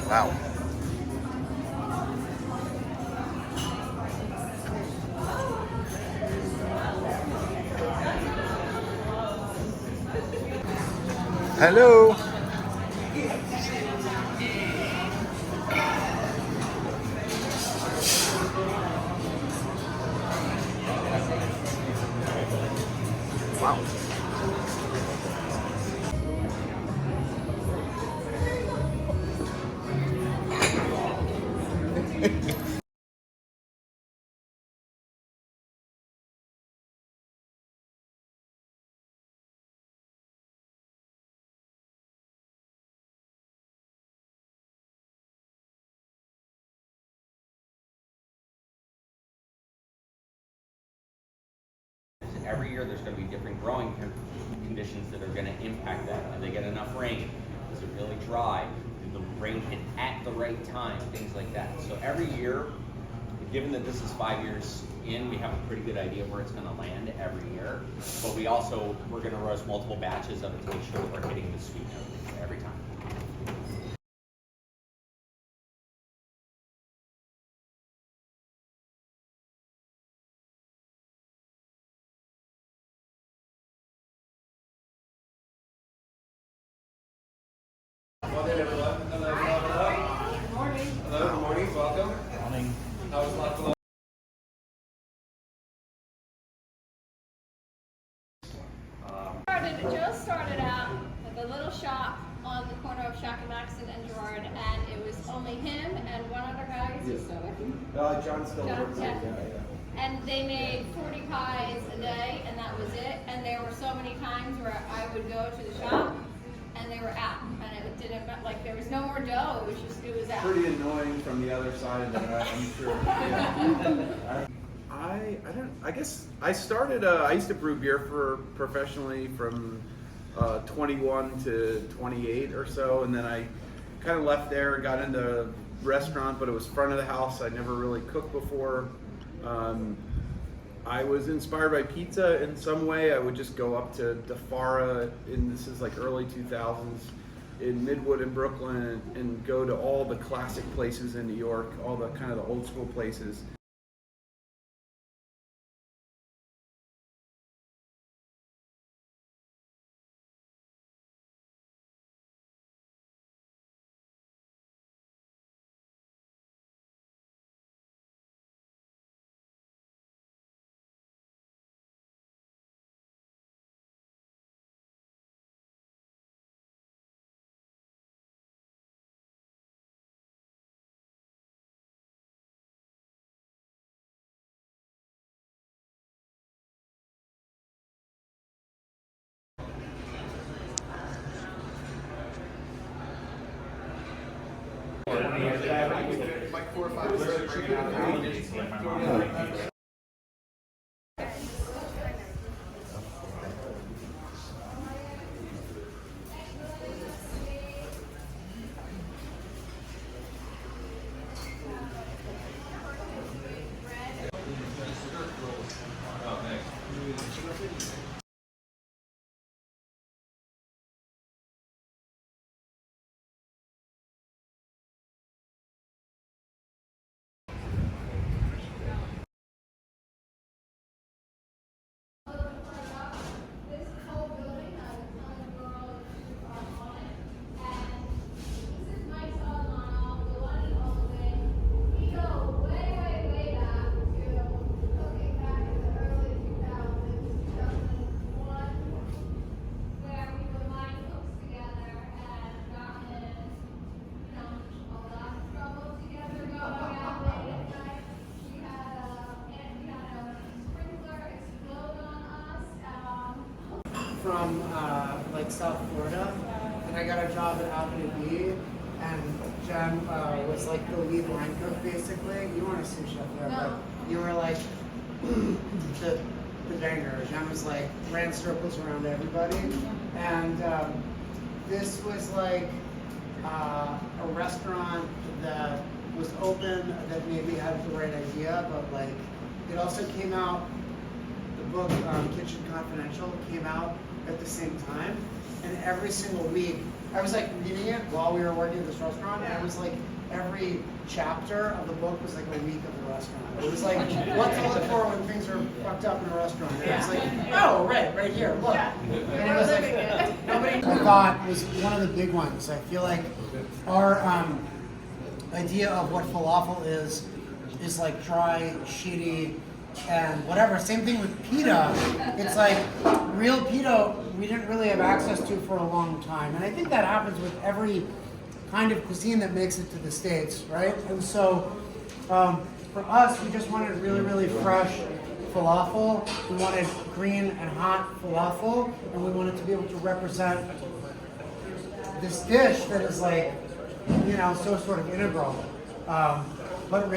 Wow. Hello. Wow. Every year there's going to be different growing conditions that are going to impact that. Do they get enough rain? Is it really dry? Did the rain hit at the right time? Things like that. So every year, given that this is 5 years in, we have a pretty good idea where it's going to land every year. But we're going to roast multiple batches of it to make sure that we're hitting the sweet note every time. Morning, everyone. Hello, hello. Good morning. Hello, good morning. Welcome. Morning. How was life? Joe started out at the little shop on the corner of Shack Maxon and Gerard, and it was only him and one other guy. Is he still working? John still John, works. yeah. And they made 40 pies a day, and that was it. And there were so many times where I would go to the shop, and they were out, and it didn't like there was no more dough. It was out. Pretty annoying from the other side of that, I'm sure. Yeah. I guess I started. I used to brew beer professionally from 21 to 28 or so, and then I kind of left there, got into restaurant, but it was front of the house. I never really cooked before. I was inspired by pizza in some way. I would just go up to DeFara, and this is like early 2000s, in Midwood in Brooklyn, and go to all the classic places in New York, all the kind of the old school places. Like 4 or 5 from like South Florida, and I got a job at Avenue B, and Jen was like the lead line cook basically. You weren't a sous chef there, No. but you were like the banger. Jen was like ran circles around everybody, and this was like a restaurant that was open, that maybe had the right idea, but like it also came out. The book Kitchen Confidential came out at the same time, and every single week, I was like reading it while we were working at this restaurant, and I was like, every chapter of the book was like a week of the restaurant. It was like what to look for when things are fucked up in a restaurant. And I was like, oh, right here, look. And it was like, nobody I thought was one of the big ones. I feel like our idea of what falafel is like dry, shitty, and whatever. Same thing with pita. It's like real pita we didn't really have access to for a long time. And I think that happens with every kind of cuisine that makes it to the States, right? And so for us, we just wanted really, really fresh falafel. We wanted green and hot falafel, and we wanted to be able to represent this dish that is like, you know, so sort of integral, but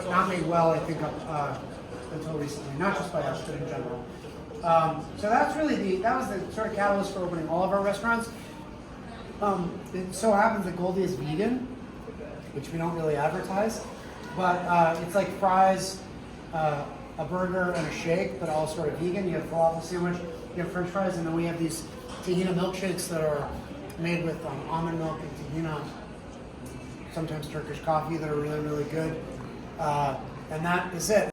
not made well, I think, until recently, not just by us, but in general. So that was the sort of catalyst for opening all of our restaurants. It so happens that Goldie is vegan, which we don't really advertise, but it's like fries, a burger, and a shake, but all sort of vegan. You have falafel sandwich, you have French fries, and then we have these tahina milkshakes that are made with almond milk and tahina, sometimes Turkish coffee, that are really, really good. And that is it.